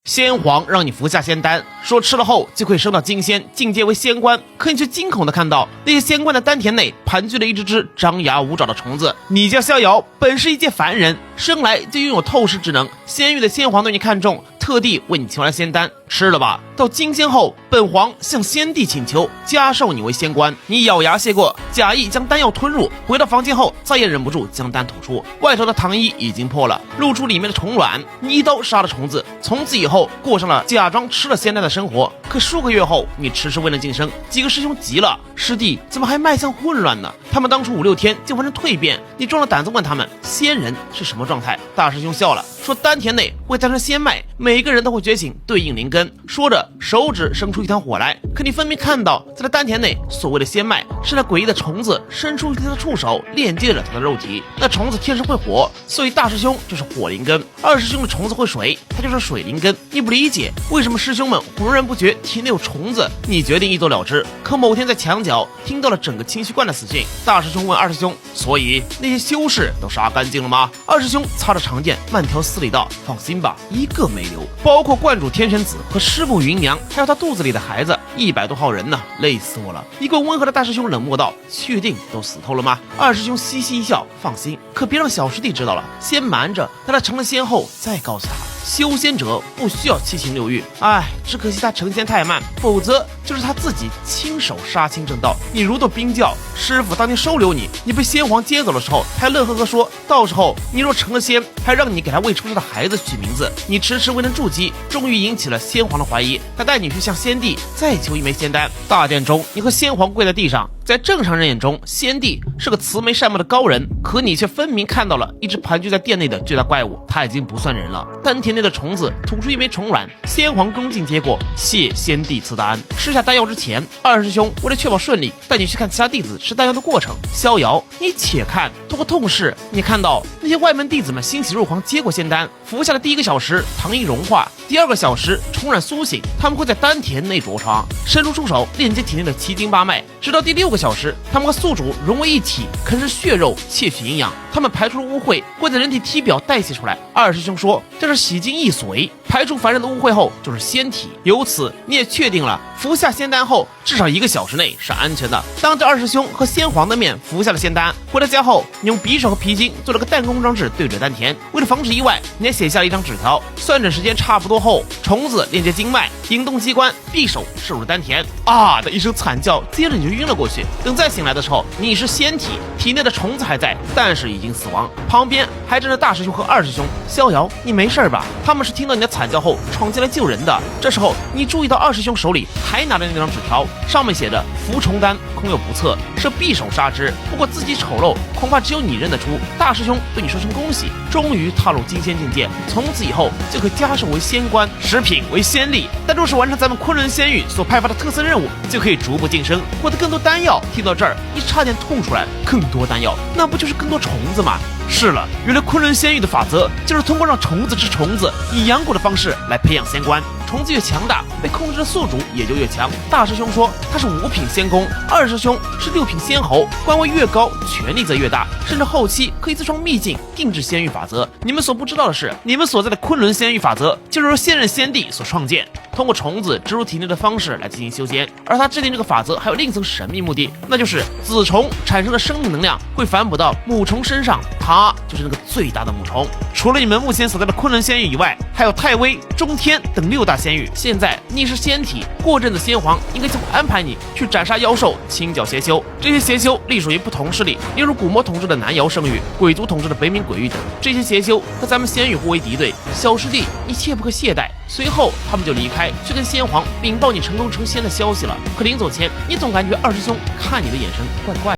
先皇让你服下仙丹，说吃了后就可以升到金仙，进阶为仙官。可你却惊恐地看到那些仙官的丹田内盘踞了一只只张牙舞爪的虫子。你叫逍遥，本是一介凡人，生来就拥有透视之能。仙域的先皇对你看重，特地为你求来仙丹，吃了吧。到金仙后，本皇向先帝请求加授你为仙官。你咬牙谢过，假意将丹药吞入。回到房间后，再也忍不住将丹吐出。外头的糖衣已经破了，露出里面的虫卵。你一刀杀了虫子，从此以后过上了假装吃了仙丹的生活。可数个月后，你迟迟未能晋升，几个师兄急了，师弟怎么还脉象混乱呢？他们当初5、6天就完成蜕变，你壮了胆子问他们仙人是什么状态？大师兄笑了，说丹田内会诞生仙脉，每个人都会觉醒对应灵根。说着手指生出一团火来，可你分明看到在他丹田内所谓的仙脉是那诡异的虫子伸出他的触手链接着他的肉体。那虫子天生会火，所以大师兄就是火灵根，二师兄的虫子会水，他就是水灵根。你不理解为什么师兄们浑然不觉体内有虫子，你决定一走了之。可某天在墙角听到了整个清虚观的死讯，大师兄问二师兄，所以那些修士都杀干净了吗？二师兄擦着长剑慢条斯理道，放心吧，一个没留，包括观主天玄子和师父云娘，还有他肚子里的孩子100多号人呢，累死我了。一贯温和的大师兄冷漠道，确定都死透了吗？二师兄嘻嘻一笑，放心，可别让小师弟知道了，先瞒着，等他成了仙后再告诉他。修仙者不需要7情6欲，只可惜他成仙太慢，否则就是他自己亲手杀青正道。你如堕冰窖，师傅当年收留你，你被先皇接走的时候，还乐呵呵说，到时候你若成了仙，还让你给他未出世的孩子取名字。你迟迟未能筑基，终于引起了先皇的怀疑，他带你去向先帝再求一枚仙丹。大殿中，你和先皇跪在地上，在正常人眼中，先帝是个慈眉善目的高人，可你却分明看到了一只盘踞在殿内的巨大怪物，他已经不算人了。丹田内的虫子吐出一枚虫卵，先皇恭敬接过，谢先帝赐丹。吃下丹药之前，二师兄为了确保顺利，带你去看其他弟子吃丹药的过程。逍遥，你且看，通过透视，你看到那些外门弟子们欣喜若狂接过仙丹，服下的第1个小时，糖衣融化；第2个小时，虫卵苏醒，他们会在丹田内着床，伸出触手链接体内的7经8脉，直到第6个小时，他们和宿主融为一体，啃食血肉，窃取营养。他们排出了污秽，会在人体体表代谢出来。二师兄说，这是洗精易髓，排除凡人的污秽后就是仙体。由此你也确定了，服下仙丹后至少1个小时内是安全的。当着二师兄和先皇的面服下了仙丹，回到家后，你用匕首和皮筋做了个弹弓装置对准丹田。为了防止意外，你还写下了一张纸条，算准时间差不多后，虫子链接经脉，引动机关，匕首射入丹田。的一声惨叫，接着你就晕了过去。等再醒来的时候，你是仙体，体内的虫子还在，但是已经死亡。旁边还站着大师兄和二师兄。逍遥，你没事吧？他们是听到你的惨叫后闯进来救人的。这时候你注意到二师兄手里还拿着那张纸条，上面写着服虫丹空有不测，设匕首杀之。不过自己丑陋，恐怕只有你认得出。大师兄对你说声恭喜，终于踏入金仙境界，从此以后就可加授为仙官，10品为仙力。但若是完成咱们昆仑仙域所派发的特色任务，就可以逐步晋升，获得更多丹药。听到这儿，你差点吐出来，更多丹药，那不就是更多虫子吗？是了，原来昆仑仙域的法则就是通过让虫子吃虫子，以养蛊的方式来培养仙官。虫子越强大，被控制的宿主也就越强。大师兄说他是5品仙公，二师兄是6品仙侯，官位越高，权力则越大，甚至后期可以自创秘境，定制仙域法则。你们所不知道的是，你们所在的昆仑仙域法则就是由现任先帝所创建，通过虫子植入体内的方式来进行修仙。而他制定这个法则还有另一层神秘目的，那就是子虫产生的生命能量会反哺到母虫身上，它就是那个最大的母虫。除了你们目前所在的昆仑仙域以外，还有太微、中天等6大仙域。现在你是仙体，过阵子先皇应该就会安排你去斩杀妖兽，清剿邪修。这些邪修隶属于不同势力，例如古魔统治的南瑶圣域，鬼族统治的北冥鬼域等。这些邪修和咱们仙域互为敌对，小师弟你切不可懈怠。随后他们就离开，去跟先皇禀报你成功成仙的消息了。可临走前，你总感觉二师兄看你的眼神怪怪的。